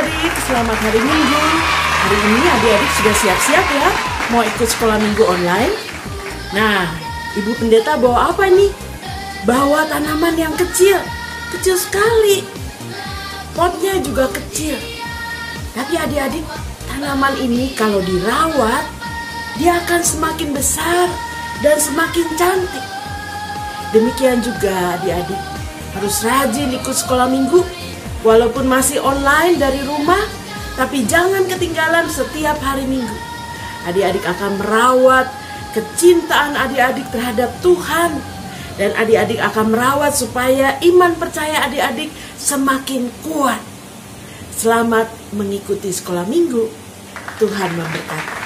adik-adik, selamat hari Minggu. Hari ini adik-adik sudah siap-siap ya mau ikut sekolah minggu online. Nah, Ibu Pendeta bawa apa nih? Bawa tanaman yang kecil, kecil sekali. Potnya juga kecil. Tapi adik-adik, tanaman ini kalau dirawat, dia akan semakin besar dan semakin cantik. Demikian juga adik-adik, harus rajin ikut sekolah minggu. Walaupun masih online dari rumah, tapi jangan ketinggalan setiap hari Minggu. Adik-adik akan merawat kecintaan adik-adik terhadap Tuhan. Dan adik-adik akan merawat supaya iman percaya adik-adik semakin kuat. Selamat mengikuti sekolah Minggu. Tuhan memberkati.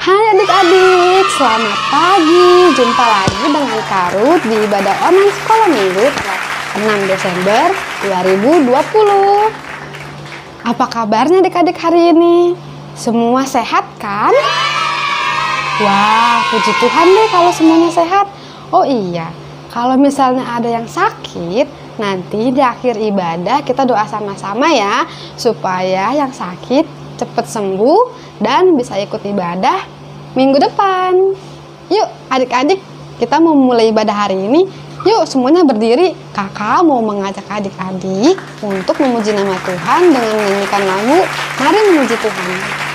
Hai adik-adik, selamat pagi. Jumpa lagi dengan Karut di ibadah online sekolah minggu 6 Desember 2020. Apa kabarnya adik-adik hari ini? Semua sehat kan? Wah, puji Tuhan deh kalau semuanya sehat. Oh iya, kalau misalnya ada yang sakit, nanti di akhir ibadah kita doa sama-sama ya, supaya yang sakit cepat sembuh dan bisa ikut ibadah minggu depan. Yuk adik-adik, kita mau mulai ibadah hari ini. Yuk semuanya berdiri. Kakak mau mengajak adik-adik untuk memuji nama Tuhan dengan menyanyikan lagu Mari Memuji Tuhan.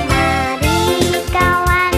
Mari kawan,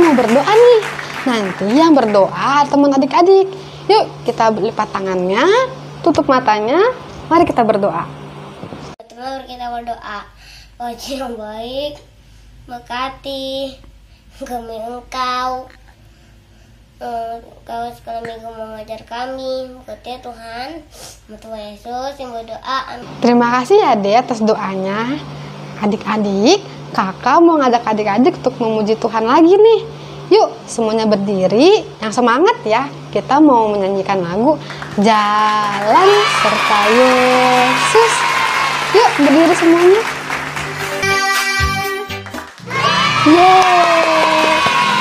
mau berdoa nih. Nanti yang berdoa teman adik-adik. Yuk kita lipat tangannya, tutup matanya, mari kita berdoa. Terus kita berdoa. Wajah yang baik, berkati kami Engkau. Engkau sekali minggu mengajar kami. Berkati Tuhan, Tuhan Yesus yang berdoa. Terima kasih ya Dek atas doanya. Adik-adik, kakak mau ngajak adik-adik untuk memuji Tuhan lagi nih. Yuk semuanya berdiri, yang semangat ya. Kita mau menyanyikan lagu Jalan Serta Yesus. Yuk berdiri semuanya. Yeay.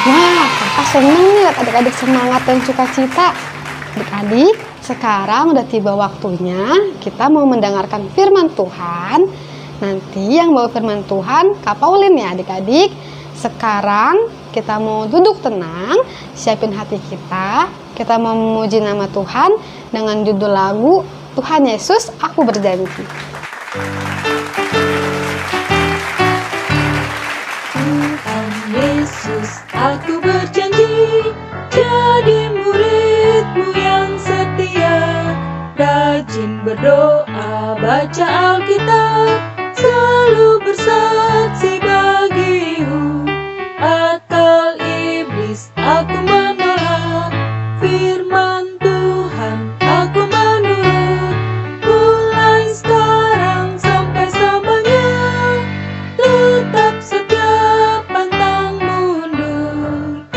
Wah, kakak seneng nih lihat adik-adik semangat dan sukacita. Adik-adik, sekarang udah tiba waktunya kita mau mendengarkan firman Tuhan. Nanti yang bawa firman Tuhan Kak Paulin ya adik-adik. Sekarang kita mau duduk tenang, siapin hati kita. Kita mau memuji nama Tuhan dengan judul lagu Tuhan Yesus Aku Berjanji. Tuhan Yesus, aku berjanji jadi murid-Mu yang setia, rajin berdoa, baca Alkitab, selalu bersaksi bagimu. Akal iblis aku menolak, firman Tuhan aku menurut. Mulai sekarang sampai selamanya, tetap setia pantang mundur.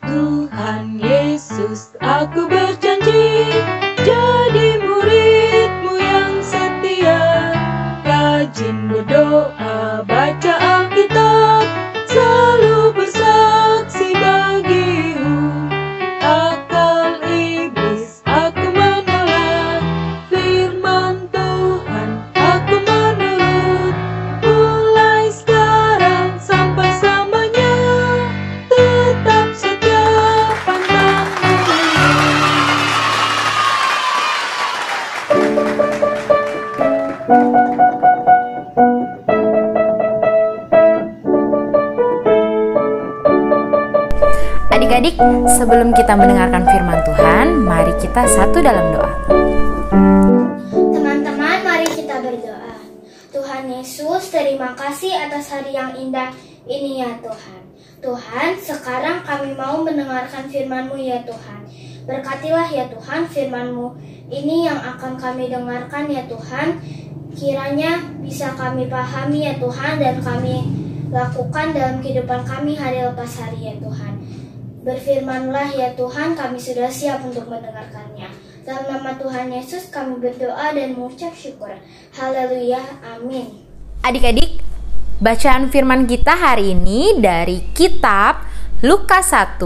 Tuhan Yesus, aku berjanji jadi murid-Mu yang setia, rajin berdoa, baca Alkitab, selalu bersaksi bagimu. Akal iblis aku menolak, firman Tuhan aku menurut. Mulai sekarang sampai selamanya, tetap setia pantang mundur. Adik-adik, sebelum kita mendengarkan firman Tuhan, mari kita satu dalam doa. Teman-teman, mari kita berdoa. Tuhan Yesus, terima kasih atas hari yang indah ini ya Tuhan. Tuhan, sekarang kami mau mendengarkan firman-Mu ya Tuhan. Berkatilah ya Tuhan firman-Mu ini yang akan kami dengarkan ya Tuhan. Kiranya bisa kami pahami ya Tuhan dan kami lakukan dalam kehidupan kami hari lepas hari ya Tuhan. Berfirmanlah ya Tuhan, kami sudah siap untuk mendengarkannya. Dalam nama Tuhan Yesus kami berdoa dan mengucap syukur. Haleluya, amin. Adik-adik, bacaan firman kita hari ini dari kitab Lukas 1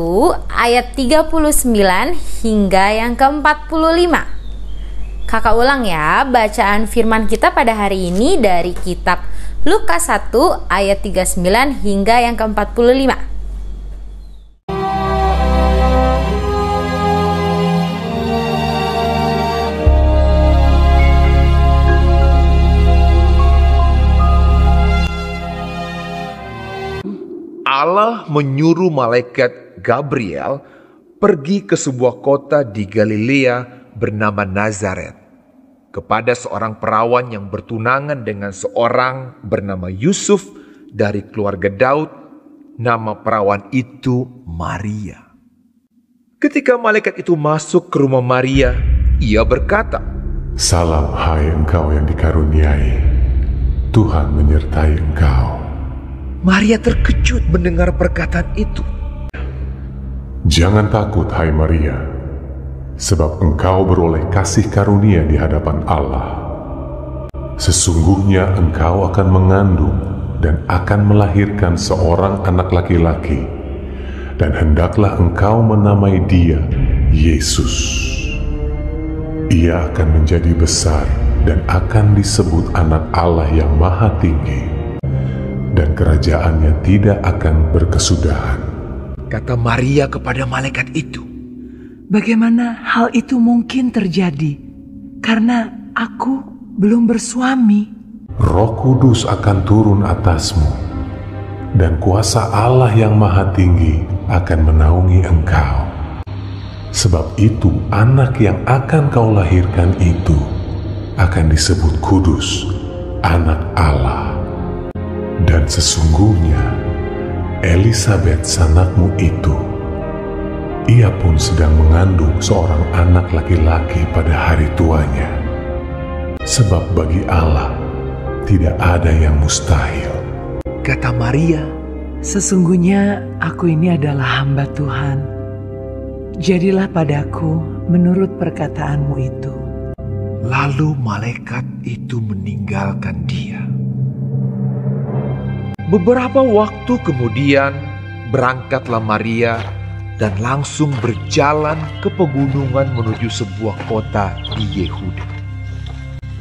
ayat 39 hingga yang ke-45. Kakak ulang ya, bacaan firman kita pada hari ini dari kitab Lukas 1 ayat 39 hingga yang ke-45. Allah menyuruh malaikat Gabriel pergi ke sebuah kota di Galilea bernama Nazaret kepada seorang perawan yang bertunangan dengan seorang bernama Yusuf dari keluarga Daud. Nama perawan itu Maria. Ketika malaikat itu masuk ke rumah Maria, ia berkata, "Salam hai engkau yang dikaruniai, Tuhan menyertai engkau." Maria terkejut mendengar perkataan itu. Jangan takut hai Maria, sebab engkau beroleh kasih karunia di hadapan Allah. Sesungguhnya engkau akan mengandung dan akan melahirkan seorang anak laki-laki, dan hendaklah engkau menamai dia Yesus. Ia akan menjadi besar dan akan disebut anak Allah yang Maha Tinggi, dan kerajaannya tidak akan berkesudahan. Kata Maria kepada malaikat itu, "Bagaimana hal itu mungkin terjadi? Karena aku belum bersuami." Roh Kudus akan turun atasmu, dan kuasa Allah yang Maha Tinggi akan menaungi engkau. Sebab itu anak yang akan kau lahirkan itu akan disebut kudus, anak Allah. Dan sesungguhnya Elisabet sanakmu itu, ia pun sedang mengandung seorang anak laki-laki pada hari tuanya. Sebab bagi Allah tidak ada yang mustahil. Kata Maria, Sesungguhnya aku ini adalah hamba Tuhan. Jadilah padaku menurut perkataanmu itu. lalu malaikat itu meninggalkan dia. Beberapa waktu kemudian berangkatlah Maria dan langsung berjalan ke pegunungan menuju sebuah kota di Yehuda.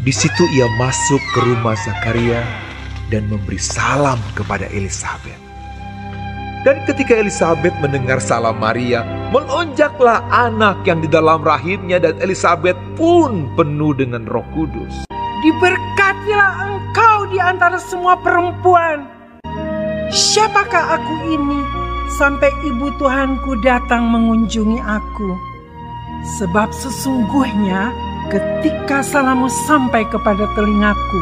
Di situ ia masuk ke rumah Zakaria dan memberi salam kepada Elisabet. Dan ketika Elisabet mendengar salam Maria, melonjaklah anak yang di dalam rahimnya dan Elisabet pun penuh dengan Roh Kudus. Diberkatilah engkau di antara semua perempuan. Siapakah aku ini sampai ibu Tuhanku datang mengunjungi aku? Sebab sesungguhnya ketika salammu sampai kepada telingaku,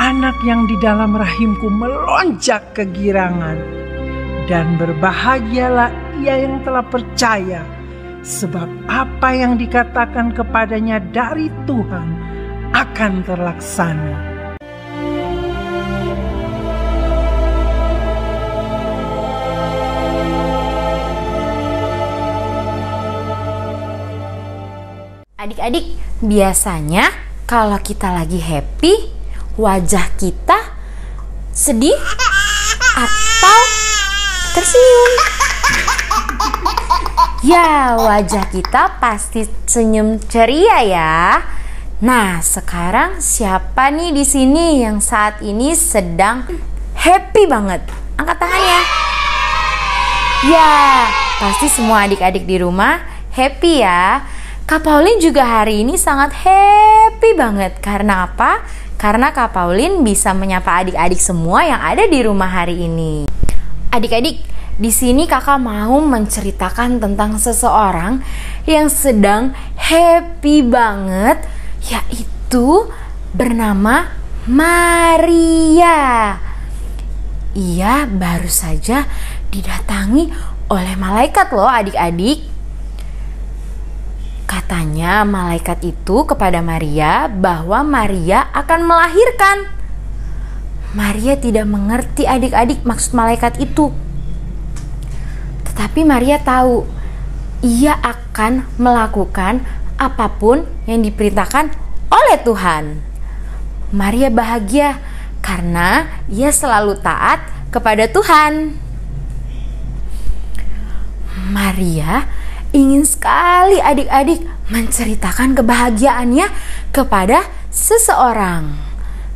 anak yang di dalam rahimku melonjak kegirangan. Dan berbahagialah ia yang telah percaya, sebab apa yang dikatakan kepadanya dari Tuhan akan terlaksana. Adik-adik, biasanya kalau kita lagi happy, wajah kita sedih atau tersenyum? Ya, wajah kita pasti senyum ceria ya. Nah, sekarang siapa nih di sini yang saat ini sedang happy banget? Angkat tangannya. Ya, pasti semua adik-adik di rumah happy ya. Kak Pauline juga hari ini sangat happy banget. Karena apa? Karena Kak Pauline bisa menyapa adik-adik semua yang ada di rumah hari ini. Adik-adik, di sini kakak mau menceritakan tentang seseorang yang sedang happy banget, yaitu bernama Maria. Ia baru saja didatangi oleh malaikat loh adik-adik. Katanya malaikat itu kepada Maria bahwa Maria akan melahirkan. Maria tidak mengerti adik-adik maksud malaikat itu. Tetapi Maria tahu ia akan melakukan apapun yang diperintahkan oleh Tuhan. Maria bahagia karena ia selalu taat kepada Tuhan. Maria ingin sekali adik-adik menceritakan kebahagiaannya kepada seseorang.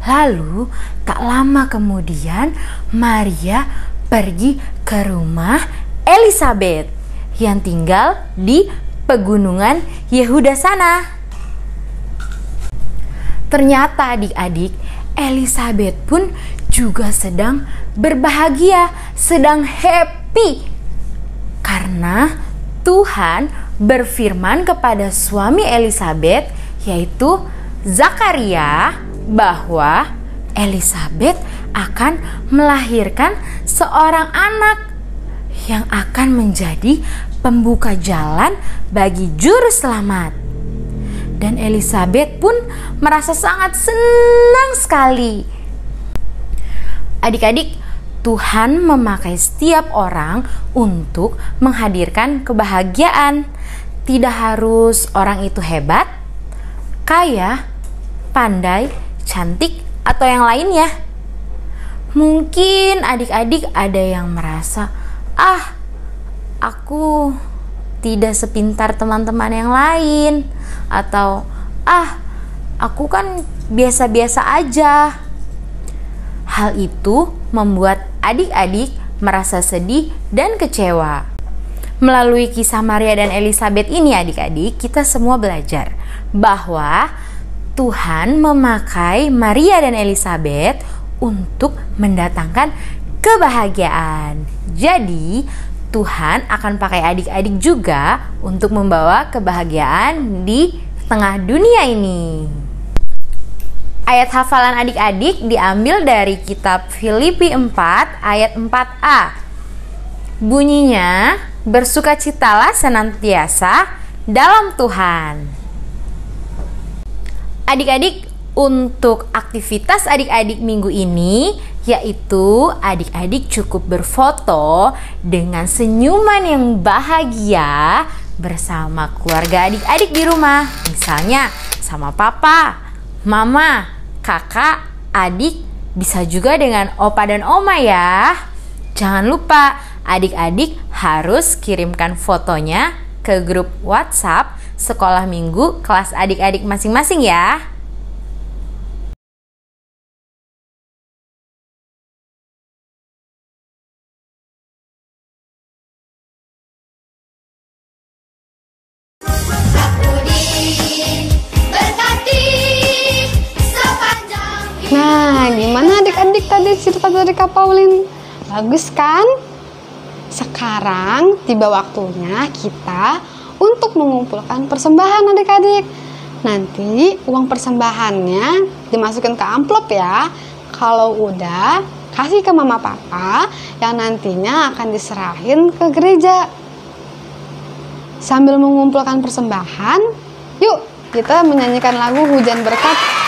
Lalu tak lama kemudian Maria pergi ke rumah Elisabet yang tinggal di pegunungan Yehuda sana. Ternyata adik-adik, Elisabet pun juga sedang berbahagia, sedang happy karena Tuhan berfirman kepada suami Elisabet, yaitu Zakaria, bahwa Elisabet akan melahirkan seorang anak yang akan menjadi pembuka jalan bagi juru selamat. Dan Elisabet pun merasa sangat senang sekali. Adik-adik, Tuhan memakai setiap orang untuk menghadirkan kebahagiaan. Tidak harus orang itu hebat, kaya, pandai, cantik, atau yang lainnya. Mungkin adik-adik ada yang merasa, aku tidak sepintar teman-teman yang lain, atau aku kan biasa-biasa aja. Hal itu membuat adik-adik merasa sedih dan kecewa. Melalui kisah Maria dan Elisabet ini adik-adik, kita semua belajar bahwa Tuhan memakai Maria dan Elisabet untuk mendatangkan kebahagiaan. Jadi, Tuhan akan pakai adik-adik juga untuk membawa kebahagiaan di tengah dunia ini. Ayat hafalan adik-adik diambil dari kitab Filipi 4 ayat 4a. Bunyinya, bersukacitalah senantiasa dalam Tuhan. Adik-adik, untuk aktivitas adik-adik minggu ini, yaitu adik-adik cukup berfoto dengan senyuman yang bahagia bersama keluarga adik-adik di rumah. Misalnya sama papa, mama, kakak, adik, bisa juga dengan opa dan oma ya. Jangan lupa adik-adik harus kirimkan fotonya ke grup WhatsApp sekolah minggu kelas adik-adik masing-masing ya. Nah, gimana adik-adik tadi cerita dari Kak Paulin? Bagus kan? Sekarang tiba waktunya kita untuk mengumpulkan persembahan adik-adik. Nanti uang persembahannya dimasukin ke amplop ya. Kalau udah, kasih ke mama papa yang nantinya akan diserahin ke gereja. Sambil mengumpulkan persembahan, yuk kita menyanyikan lagu Hujan Berkat.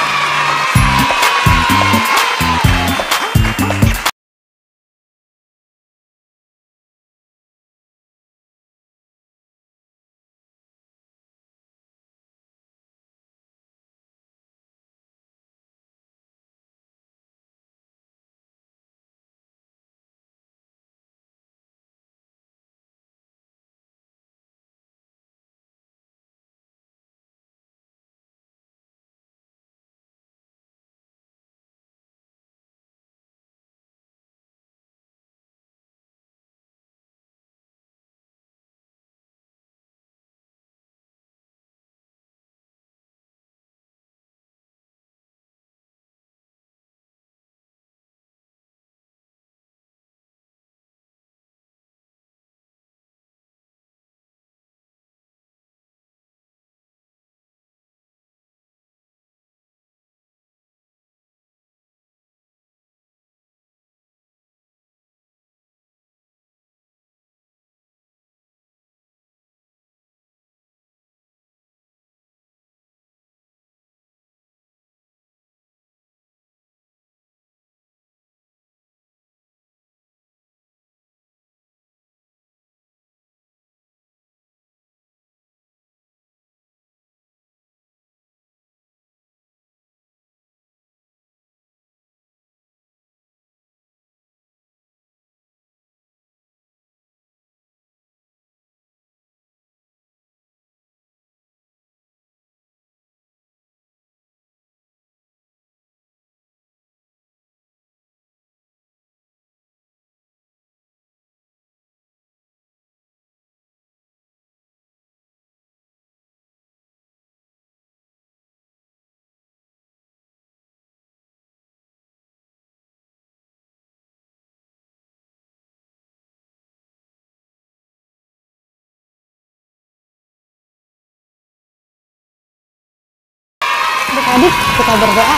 Adik-adik, kita berdoa.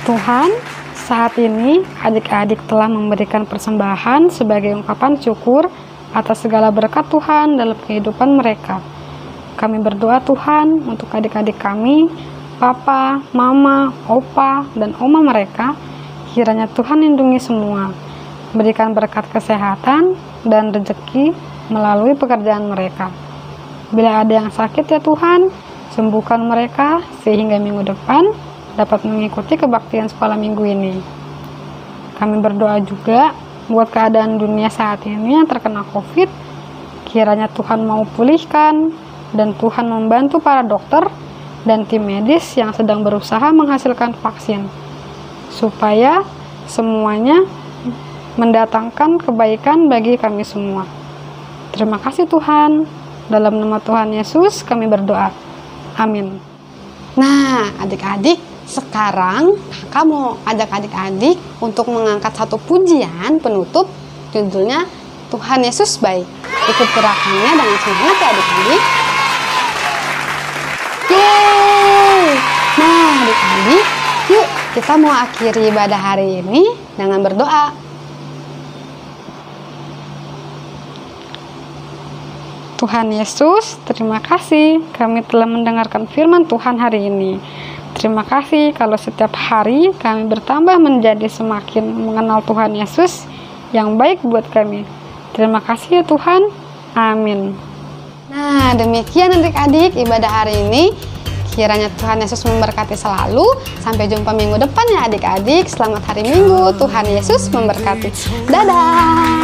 Tuhan, saat ini adik-adik telah memberikan persembahan sebagai ungkapan syukur atas segala berkat Tuhan dalam kehidupan mereka. Kami berdoa Tuhan untuk adik-adik kami, papa, mama, opa, dan oma mereka. Kiranya Tuhan lindungi semua, berikan berkat kesehatan dan rezeki melalui pekerjaan mereka. Bila ada yang sakit ya Tuhan, sembuhkan mereka sehingga minggu depan dapat mengikuti kebaktian sekolah minggu ini. Kami berdoa juga buat keadaan dunia saat ini yang terkena COVID. Kiranya Tuhan mau pulihkan dan Tuhan membantu para dokter dan tim medis yang sedang berusaha menghasilkan vaksin, supaya semuanya mendatangkan kebaikan bagi kami semua. Terima kasih Tuhan. Dalam nama Tuhan Yesus kami berdoa. Amin. Nah, adik-adik, Sekarang kakak mau ajak adik-adik untuk mengangkat satu pujian penutup, judulnya Tuhan Yesus Baik. Ikut gerakannya dengan semangat ya adik-adik. Yeay! Nah adik-adik, yuk kita mau akhiri ibadah hari ini dengan berdoa. Tuhan Yesus, terima kasih kami telah mendengarkan firman Tuhan hari ini. Terima kasih kalau setiap hari kami bertambah menjadi semakin mengenal Tuhan Yesus yang baik buat kami. Terima kasih ya Tuhan. Amin. Nah, demikian adik-adik ibadah hari ini. Kiranya Tuhan Yesus memberkati selalu. Sampai jumpa minggu depan ya adik-adik. Selamat hari Minggu. Tuhan Yesus memberkati. Dadah.